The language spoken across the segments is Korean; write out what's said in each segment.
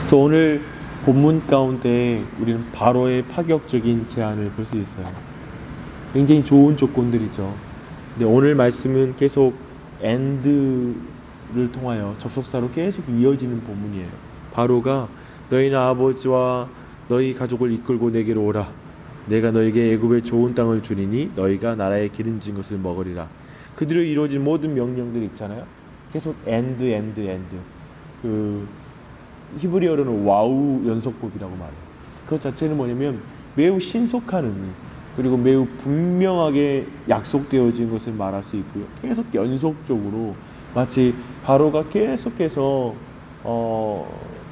그래서 오늘 본문 가운데 우리는 바로의 파격적인 제안을 볼 수 있어요. 굉장히 좋은 조건들이죠. 근데 오늘 말씀은 계속 and를 통하여 접속사로 계속 이어지는 본문이에요. 바로가 너희는 아버지와 너희 가족을 이끌고 내게로 오라. 내가 너에게 애굽의 좋은 땅을 주리니 너희가 나라에 기름진 것을 먹으리라. 그대로 이루어진 모든 명령들 있잖아요. 계속 and. 그 히브리어로는 와우 연속법이라고 말해요. 그것 자체는 뭐냐면 매우 신속한 의미, 그리고 매우 분명하게 약속되어진 것을 말할 수 있고요. 계속 연속적으로 마치 바로가 계속해서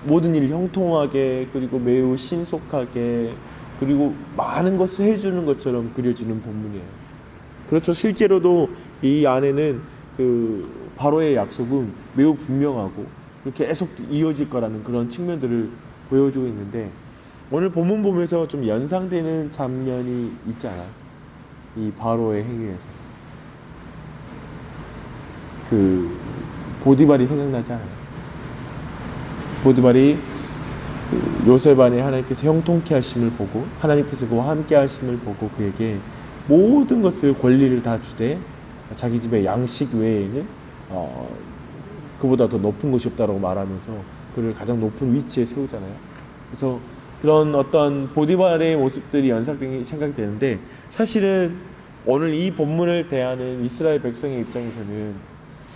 모든 일을 형통하게, 그리고 매우 신속하게, 그리고 많은 것을 해주는 것처럼 그려지는 본문이에요. 그렇죠. 실제로도 이 안에는 그 바로의 약속은 매우 분명하고 계속 이어질 거라는 그런 측면들을 보여주고 있는데, 오늘 본문 보면서 좀 연상되는 장면이 있지 않아요? 이 바로의 행위에서 그 보디발이 생각나지 않아요? 보디발이 그 요셉 안에 하나님께서 형통케 하심을 보고, 하나님께서 그와 함께 하심을 보고 그에게 모든 것을 권리를 다 주되 자기 집의 양식 외에는 그보다 더 높은 것이 없다라고 말하면서 그를 가장 높은 위치에 세우잖아요. 그래서 그런 어떤 보디발의 모습들이 연상되게 생각이 되는데, 사실은 오늘 이 본문을 대하는 이스라엘 백성의 입장에서는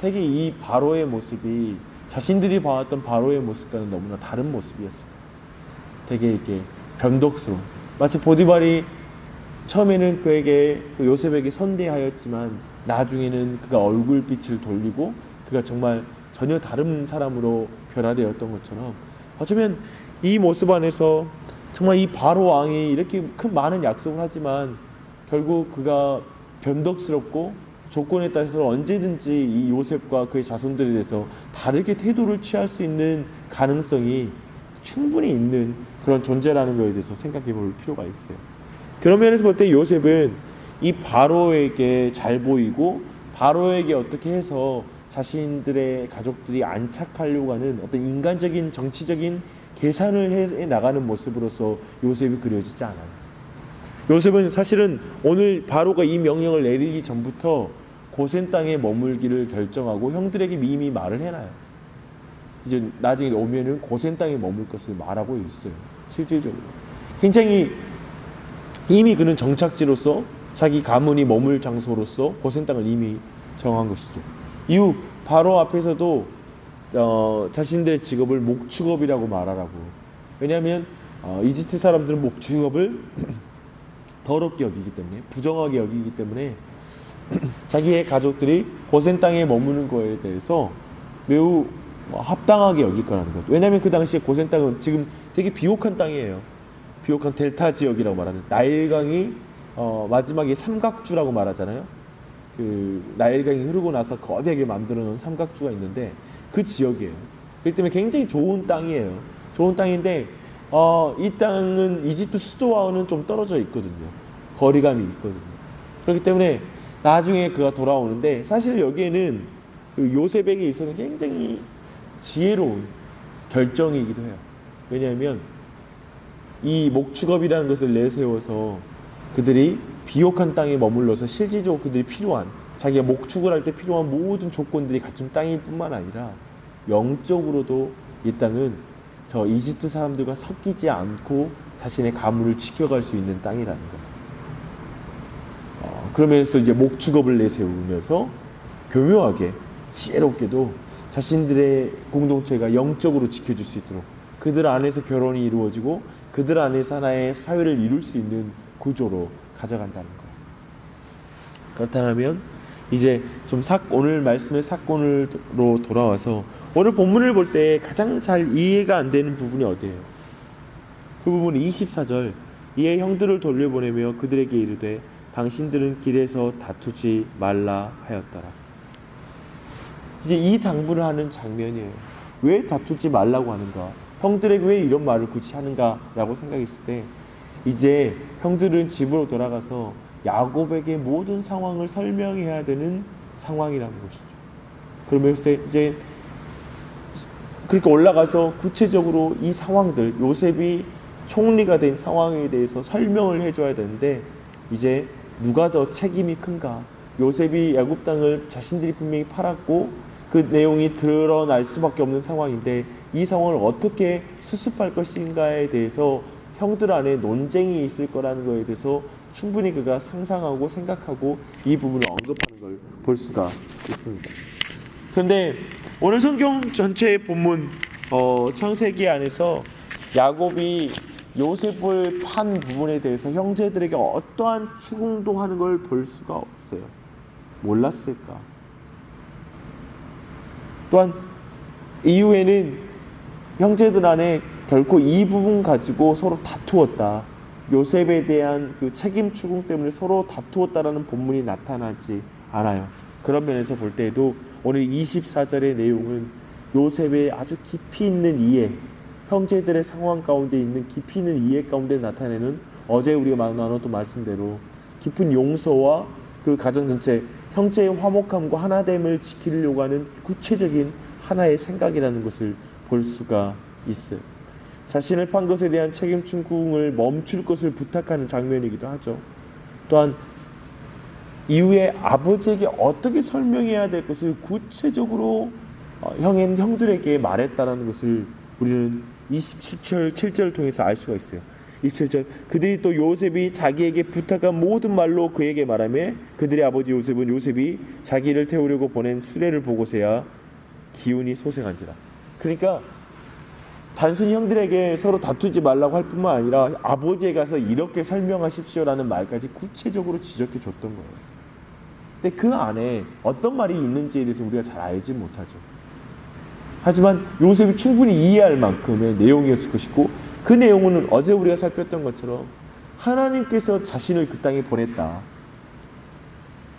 되게 이 바로의 모습이 자신들이 봐왔던 바로의 모습과는 너무나 다른 모습이었어요. 되게 이렇게 변덕스러운, 마치 보디발이 처음에는 그에게 요셉에게 선대하였지만 나중에는 그가 얼굴빛을 돌리고 그가 정말 전혀 다른 사람으로 변화되었던 것처럼, 어쩌면 이 모습 안에서 정말 이 바로 왕이 이렇게 큰 많은 약속을 하지만 결국 그가 변덕스럽고 조건에 따라서 언제든지 이 요셉과 그의 자손들에 대해서 다르게 태도를 취할 수 있는 가능성이 충분히 있는 그런 존재라는 것에 대해서 생각해 볼 필요가 있어요. 그런 면에서 볼 때 요셉은 이 바로에게 잘 보이고, 바로에게 어떻게 해서 자신들의 가족들이 안착하려고 하는 어떤 인간적인 정치적인 계산을 해 나가는 모습으로서 요셉이 그려지지 않아요. 요셉은 사실은 오늘 바로가 이 명령을 내리기 전부터 고센 땅에 머물기를 결정하고 형들에게 이미 말을 해놔요. 이제 나중에 오면은 고센 땅에 머물 것을 말하고 있어요. 실질적으로 굉장히 이미 그는 정착지로서 자기 가문이 머물 장소로서 고센 땅을 이미 정한 것이죠. 이후 바로 앞에서도 자신들의 직업을 목축업이라고 말하라고. 왜냐하면 이집트 사람들은 목축업을 더럽게 여기기 때문에, 부정하게 여기기 때문에 자기의 가족들이 고센 땅에 머무는 거에 대해서 매우 합당하게 여길 거라는 것. 왜냐하면 그 당시에 고센 땅은 지금 되게 비옥한 땅이에요. 비옥한 델타 지역이라고 말하는, 나일강이 마지막에 삼각주라고 말하잖아요. 그 나일강이 흐르고 나서 거대하게 만들어 놓은 삼각주가 있는데 그 지역이에요. 그렇기 때문에 굉장히 좋은 땅이에요. 좋은 땅인데 이 땅은 이집트 수도와는 좀 떨어져 있거든요. 거리감이 있거든요. 그렇기 때문에 나중에 그가 돌아오는데, 사실 여기에는 그 요셉에게 있어서는 굉장히 지혜로운 결정이기도 해요. 왜냐하면 이 목축업이라는 것을 내세워서 그들이 비옥한 땅에 머물러서 실질적으로 그들이 필요한, 자기가 목축을 할 때 필요한 모든 조건들이 갖춘 땅일 뿐만 아니라 영적으로도 이 땅은 저 이집트 사람들과 섞이지 않고 자신의 가문을 지켜갈 수 있는 땅이라는 거예요. 그러면서 이제 목축업을 내세우면서 교묘하게 지혜롭게도 자신들의 공동체가 영적으로 지켜질 수 있도록 그들 안에서 결혼이 이루어지고 그들 안에서 하나의 사회를 이룰 수 있는 구조로 가져간다는 거예요. 그렇다면 이제 좀 오늘 말씀의 사건으로 돌아와서 오늘 본문을 볼 때 가장 잘 이해가 안 되는 부분이 어디예요? 그 부분이 24절. 이에 형들을 돌려보내며 그들에게 이르되 당신들은 길에서 다투지 말라 하였더라. 이제 이 당부를 하는 장면이에요. 왜 다투지 말라고 하는가? 형들에게 왜 이런 말을 굳이 하는가라고 생각했을 때, 이제 형들은 집으로 돌아가서 야곱에게 모든 상황을 설명해야 되는 상황이라는 것이죠. 그러면서 이제 그러니까 올라가서 구체적으로 이 상황들, 요셉이 총리가 된 상황에 대해서 설명을 해줘야 되는데 이제 누가 더 책임이 큰가? 요셉이 애굽 땅을 자신들이 분명히 팔았고 그 내용이 드러날 수밖에 없는 상황인데 이 상황을 어떻게 수습할 것인가에 대해서 형들 안에 논쟁이 있을 거라는 것에 대해서 충분히 그가 상상하고 생각하고 이 부분을 언급하는 걸 볼 수가 있습니다. 그런데 오늘 성경 전체의 본문 창세기 안에서 야곱이 요셉을 판 부분에 대해서 형제들에게 어떠한 추궁도 하는 걸 볼 수가 없어요. 몰랐을까? 또한 이후에는 형제들 안에 결코 이 부분 가지고 서로 다투었다. 요셉에 대한 그 책임 추궁 때문에 서로 다투었다라는 본문이 나타나지 않아요. 그런 면에서 볼 때에도 오늘 24절의 내용은 요셉의 아주 깊이 있는 이해, 형제들의 상황 가운데 있는 깊이 있는 이해 가운데 나타내는 어제 우리가 나눴던 말씀대로 깊은 용서와 그 가정 전체 형제의 화목함과 하나됨을 지키려고 하는 구체적인 하나의 생각이라는 것을 볼 수가 있어요. 자신을 판 것에 대한 책임 추궁을 멈출 것을 부탁하는 장면이기도 하죠. 또한 이후에 아버지에게 어떻게 설명해야 될 것을 구체적으로 형들에게 말했다는 것을 우리는 27절 7절을 통해서 알 수가 있어요. 27절 그들이 또 요셉이 자기에게 부탁한 모든 말로 그에게 말하며 그들의 아버지 요셉은 요셉이 자기를 태우려고 보낸 수레를 보고서야 기운이 소생한지라. 그러니까 단순히 형들에게 서로 다투지 말라고 할 뿐만 아니라 아버지에 가서 이렇게 설명하십시오라는 말까지 구체적으로 지적해 줬던 거예요. 근데 그 안에 어떤 말이 있는지에 대해서 우리가 잘 알지 못하죠. 하지만 요셉이 충분히 이해할 만큼의 내용이었을 것이고 그 내용은 어제 우리가 살폈던 것처럼 하나님께서 자신을 그 땅에 보냈다.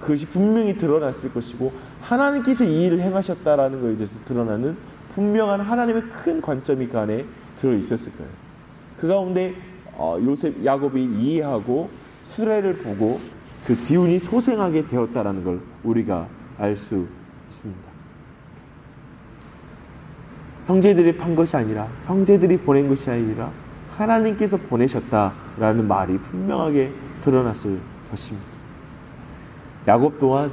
그것이 분명히 드러났을 것이고 하나님께서 이 일을 행하셨다라는 것에 대해서 드러나는 분명한 하나님의 큰 관점이 그 안에 들어있었을 거예요. 그 가운데 야곱이 이해하고 수레를 보고 그 기운이 소생하게 되었다라는 걸 우리가 알 수 있습니다. 형제들이 판 것이 아니라 형제들이 보낸 것이 아니라 하나님께서 보내셨다라는 말이 분명하게 드러났을 것입니다. 야곱 또한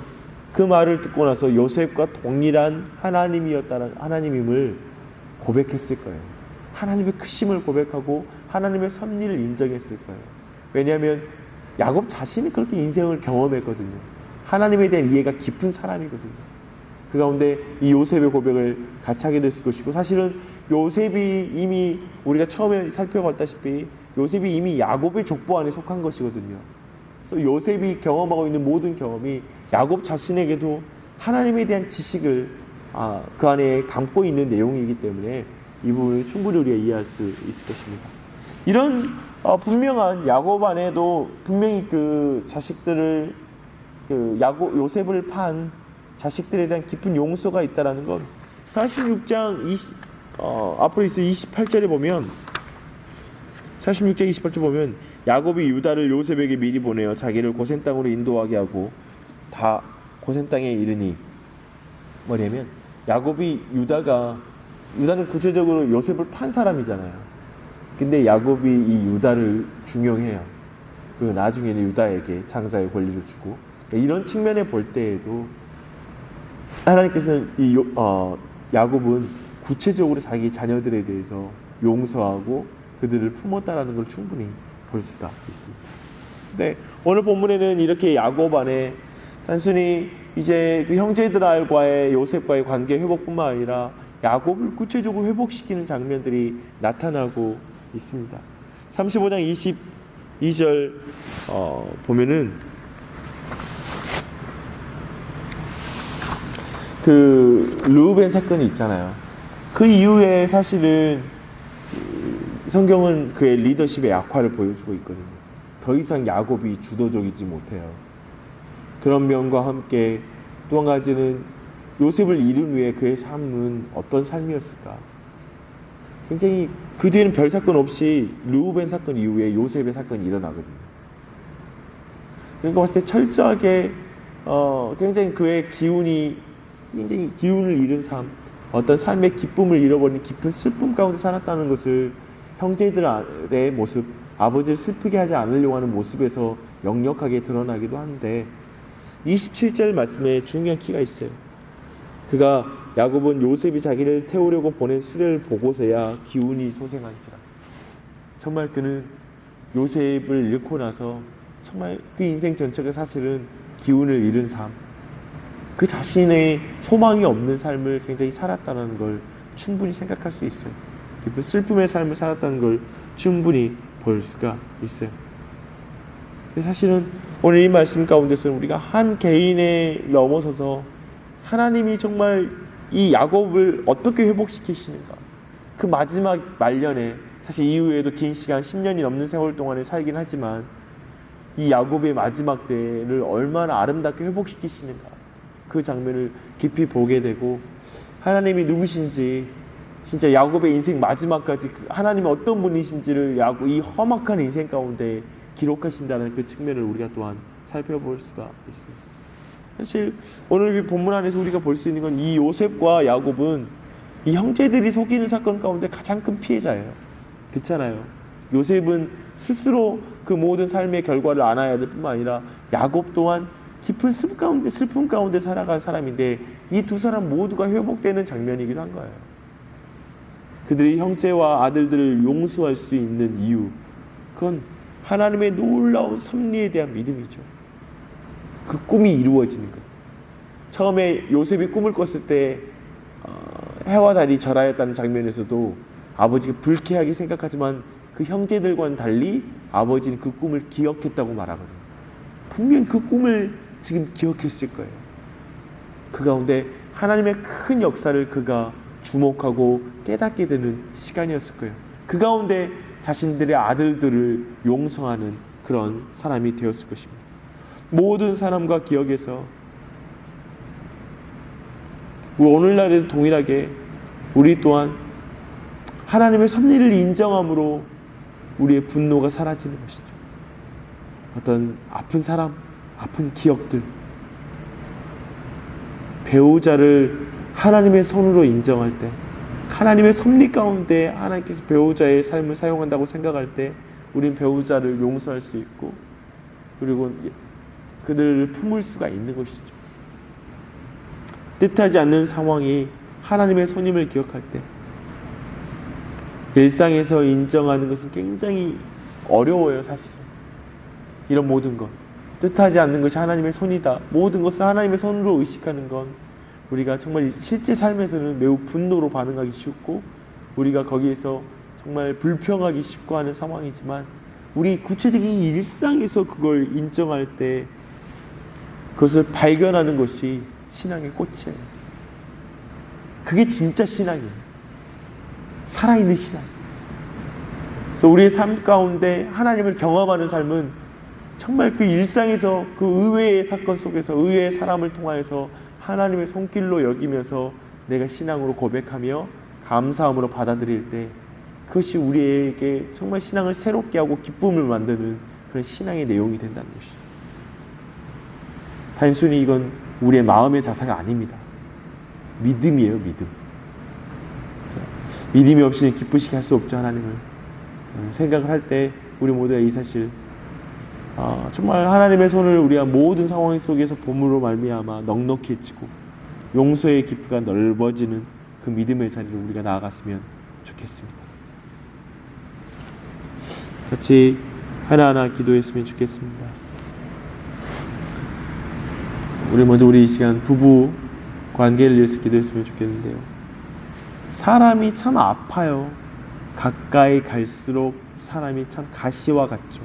그 말을 듣고 나서 요셉과 동일한 하나님임을 고백했을 거예요. 하나님의 크심을 고백하고 하나님의 섭리를 인정했을 거예요. 왜냐하면 야곱 자신이 그렇게 인생을 경험했거든요. 하나님에 대한 이해가 깊은 사람이거든요. 그 가운데 이 요셉의 고백을 같이 하게 됐을 것이고 사실은 요셉이 이미 우리가 처음에 살펴봤다시피 요셉이 이미 야곱의 족보 안에 속한 것이거든요. 그래서 요셉이 경험하고 있는 모든 경험이 야곱 자신에게도 하나님에 대한 지식을 그 안에 담고 있는 내용이기 때문에 이 부분을 충분히 우리가 이해할 수 있을 것입니다. 이런 분명한 야곱 안에도 분명히 그 자식들을 요셉을 판 자식들에 대한 깊은 용서가 있다라는 건 46장 앞으로 있어 28절에 보면 46장 28절 보면 야곱이 유다를 요셉에게 미리 보내어 자기를 고센 땅으로 인도하게 하고 다 고센 땅에 이르니 뭐냐면 유다는 구체적으로 요셉을 판 사람이잖아요. 근데 야곱이 이 유다를 중용해요. 그리고 나중에는 유다에게 장자의 권리를 주고 그러니까 이런 측면에 볼 때에도 하나님께서는 야곱은 구체적으로 자기 자녀들에 대해서 용서하고 그들을 품었다라는 걸 충분히 볼 수가 있습니다. 네, 오늘 본문에는 이렇게 야곱 안에 단순히 이제 그 형제들과의 요셉과의 관계 회복뿐만 아니라 야곱을 구체적으로 회복시키는 장면들이 나타나고 있습니다. 35장 22절 보면은 그 르우벤 사건이 있잖아요. 그 이후에 사실은 성경은 그의 리더십의 약화를 보여주고 있거든요. 더 이상 야곱이 주도적이지 못해요. 그런 면과 함께 또 한 가지는 요셉을 잃은 후에 그의 삶은 어떤 삶이었을까? 굉장히 그 뒤에는 별 사건 없이 르우벤 사건 이후에 요셉의 사건이 일어나거든요. 그러니까 봤을 때 철저하게 굉장히 그의 굉장히 기운을 잃은 삶, 어떤 삶의 기쁨을 잃어버린 깊은 슬픔 가운데 살았다는 것을 형제들의 모습, 아버지를 슬프게 하지 않으려고 하는 모습에서 역력하게 드러나기도 하는데 27절 말씀에 중요한 키가 있어요. 그가 야곱은 요셉이 자기를 태우려고 보낸 수레를 보고서야 기운이 소생한지라. 정말 그는 요셉을 잃고 나서 정말 그 인생 전체가 사실은 기운을 잃은 삶, 그 자신의 소망이 없는 삶을 굉장히 살았다는 걸 충분히 생각할 수 있어요. 깊은 슬픔의 삶을 살았다는 걸 충분히 볼 수가 있어요. 사실은 오늘 이 말씀 가운데서는 우리가 한 개인에 넘어서서 하나님이 정말 이 야곱을 어떻게 회복시키시는가, 그 마지막 말년에, 사실 이후에도 긴 시간 10년이 넘는 세월 동안에 살긴 하지만 이 야곱의 마지막 때를 얼마나 아름답게 회복시키시는가, 그 장면을 깊이 보게 되고 하나님이 누구신지, 진짜 야곱의 인생 마지막까지 하나님이 어떤 분이신지를 이 험악한 인생 가운데 기록하신다는 그 측면을 우리가 또한 살펴볼 수가 있습니다. 사실 오늘 이 본문 안에서 우리가 볼 수 있는 건 이 요셉과 야곱은 이 형제들이 속이는 사건 가운데 가장 큰 피해자예요. 그렇잖아요. 요셉은 스스로 그 모든 삶의 결과를 안아야 될 뿐만 아니라 야곱 또한 깊은 슬픔 가운데 살아간 사람인데 이 두 사람 모두가 회복되는 장면이기도 한 거예요. 그들이 형제와 아들들을 용서할 수 있는 이유, 그건 하나님의 놀라운 섭리에 대한 믿음이죠. 그 꿈이 이루어지는 것. 처음에 요셉이 꿈을 꿨을 때 해와 달이 절하였다는 장면에서도 아버지가 불쾌하게 생각하지만 그 형제들과는 달리 아버지는 그 꿈을 기억했다고 말하거든요. 분명 그 꿈을 지금 기억했을 거예요. 그 가운데 하나님의 큰 역사를 그가 주목하고 깨닫게 되는 시간이었을 거예요. 그 가운데 자신들의 아들들을 용서하는 그런 사람이 되었을 것입니다. 모든 사람과 기억에서 오늘날에도 동일하게 우리 또한 하나님의 섭리를 인정함으로 우리의 분노가 사라지는 것이죠. 어떤 아픈 사람, 아픈 기억들, 배우자를 하나님의 손으로 인정할 때, 하나님의 섭리 가운데 하나님께서 배우자의 삶을 사용한다고 생각할 때 우린 배우자를 용서할 수 있고 그리고 그들을 품을 수가 있는 것이죠. 뜻하지 않는 상황이 하나님의 손임을 기억할 때 일상에서 인정하는 것은 굉장히 어려워요. 사실은 이런 모든 것, 뜻하지 않는 것이 하나님의 손이다, 모든 것을 하나님의 손으로 의식하는 건 우리가 정말 실제 삶에서는 매우 분노로 반응하기 쉽고 우리가 거기에서 정말 불평하기 쉽고 하는 상황이지만 우리 구체적인 일상에서 그걸 인정할 때 그것을 발견하는 것이 신앙의 꽃이에요. 그게 진짜 신앙이에요. 살아있는 신앙. 그래서 우리의 삶 가운데 하나님을 경험하는 삶은 정말 그 일상에서 그 의외의 사건 속에서 의외의 사람을 통하여서 하나님의 손길로 여기면서 내가 신앙으로 고백하며 감사함으로 받아들일 때 그것이 우리에게 정말 신앙을 새롭게 하고 기쁨을 만드는 그런 신앙의 내용이 된다는 것이죠. 단순히 이건 우리의 마음의 자세가 아닙니다. 믿음이에요, 믿음. 그래서 믿음이 없이는 기쁘시게 할 수 없죠, 하나님을. 생각을 할 때 우리 모두가 이 사실 정말 하나님의 손을 우리가 모든 상황 속에서 봄으로 말미암아 넉넉해지고 용서의 깊이가 넓어지는 그 믿음의 자리로 우리가 나아갔으면 좋겠습니다. 같이 하나하나 기도했으면 좋겠습니다. 우리 먼저 우리 이 시간 부부 관계를 위해서 기도했으면 좋겠는데요. 사람이 참 아파요. 가까이 갈수록 사람이 참 가시와 같죠.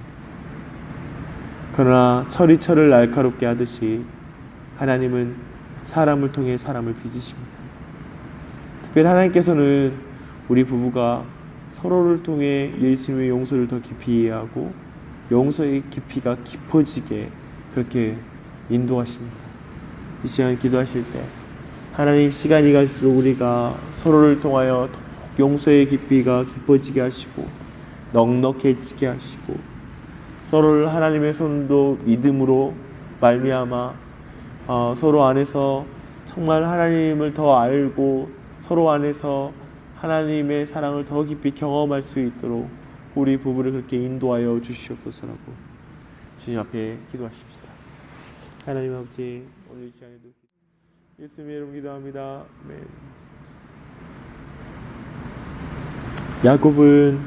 그러나 철이 철을 날카롭게 하듯이 하나님은 사람을 통해 사람을 빚으십니다. 특별히 하나님께서는 우리 부부가 서로를 통해 예수님의 용서를 더 깊이 이해하고 용서의 깊이가 깊어지게 그렇게 인도하십니다. 이 시간 기도하실 때 하나님, 시간이 갈수록 우리가 서로를 통하여 용서의 깊이가 깊어지게 하시고 넉넉해지게 하시고 서로를 하나님의 손도 믿음으로 말미암아 서로 안에서 정말 하나님을 더 알고 서로 안에서 하나님의 사랑을 더 깊이 경험할 수 있도록 우리 부부를 그렇게 인도하여 주시옵소서라고 주님 앞에 기도하십시다. 하나님 아버지, 오늘 이 시간에도 예수님의 이름으로 기도합니다. 아멘. 야곱은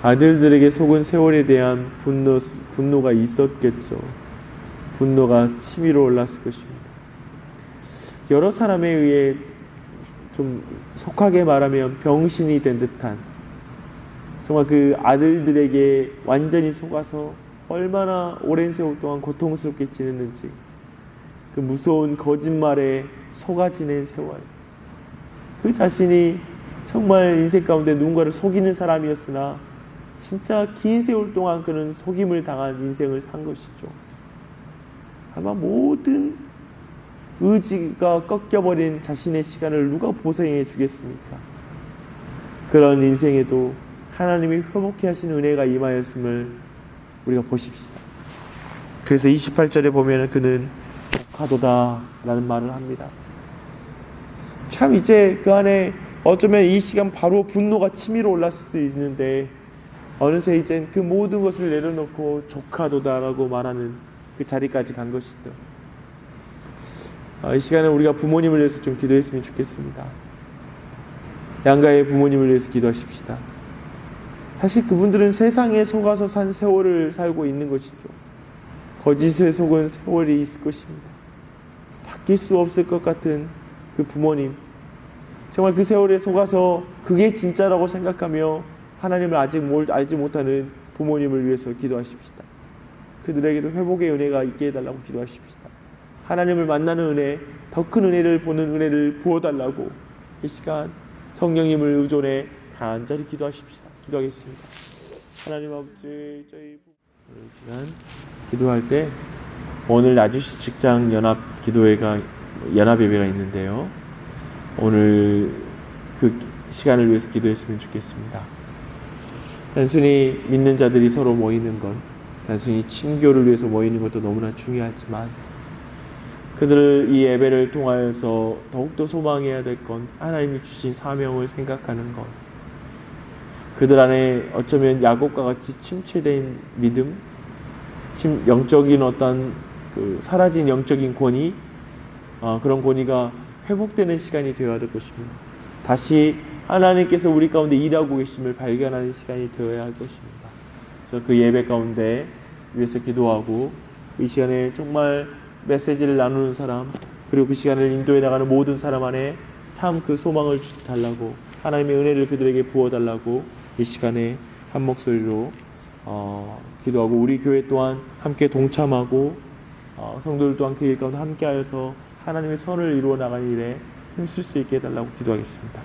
아들들에게 속은 세월에 대한 분노가 있었겠죠. 분노가 치밀어 올랐을 것입니다. 여러 사람에 의해 좀 속하게 말하면 병신이 된 듯한, 정말 그 아들들에게 완전히 속아서 얼마나 오랜 세월 동안 고통스럽게 지냈는지, 그 무서운 거짓말에 속아 지낸 세월, 그 자신이 정말 인생 가운데 누군가를 속이는 사람이었으나 진짜 긴 세월 동안 그는 속임을 당한 인생을 산 것이죠. 아마 모든 의지가 꺾여버린 자신의 시간을 누가 보상해 주겠습니까? 그런 인생에도 하나님이 회복케 하신 은혜가 임하였음을 우리가 보십시다. 그래서 28절에 보면 그는 족하도다 라는 말을 합니다. 참 이제 그 안에 어쩌면 이 시간 바로 분노가 치밀어 올랐을 수 있는데 어느새 이젠 그 모든 것을 내려놓고 족하도다라고 말하는 그 자리까지 간 것이죠. 이 시간에 우리가 부모님을 위해서 좀 기도했으면 좋겠습니다. 양가의 부모님을 위해서 기도하십시다. 사실 그분들은 세상에 속아서 산 세월을 살고 있는 것이죠. 거짓에 속은 세월이 있을 것입니다. 바뀔 수 없을 것 같은 그 부모님, 정말 그 세월에 속아서 그게 진짜라고 생각하며 하나님을 아직 알지 못하는 부모님을 위해서 기도하십시다. 그들에게도 회복의 은혜가 있게 해달라고 기도하십시다. 하나님을 만나는 은혜, 더 큰 은혜를 보는 은혜를 부어달라고 이 시간 성령님을 의존해 간절히 기도하십시다. 기도하겠습니다. 하나님 아버지, 저희 이 시간 기도할 때 오늘 나주시 직장 연합 예배가 있는데요. 오늘 그 시간을 위해서 기도했으면 좋겠습니다. 단순히 믿는 자들이 서로 모이는 것, 단순히 친교를 위해서 모이는 것도 너무나 중요하지만 그들을 이 예배를 통하여서 더욱더 소망해야 될 건 하나님이 주신 사명을 생각하는 것, 그들 안에 어쩌면 야곱과 같이 침체된 믿음, 영적인 어떤 사라진 영적인 권위, 그런 권위가 회복되는 시간이 되어야 될 것입니다. 다시 하나님께서 우리 가운데 일하고 계심을 발견하는 시간이 되어야 할 것입니다. 그래서 그 예배 가운데 위해서 기도하고 이 시간에 정말 메시지를 나누는 사람, 그리고 그 시간을 인도해 나가는 모든 사람 안에 참 그 소망을 달라고, 하나님의 은혜를 그들에게 부어달라고 이 시간에 한 목소리로 기도하고, 우리 교회 또한 함께 동참하고 성도들 또한 그 일 가운데 함께하여서 하나님의 선을 이루어 나가는 일에 힘쓸 수 있게 해달라고 기도하겠습니다.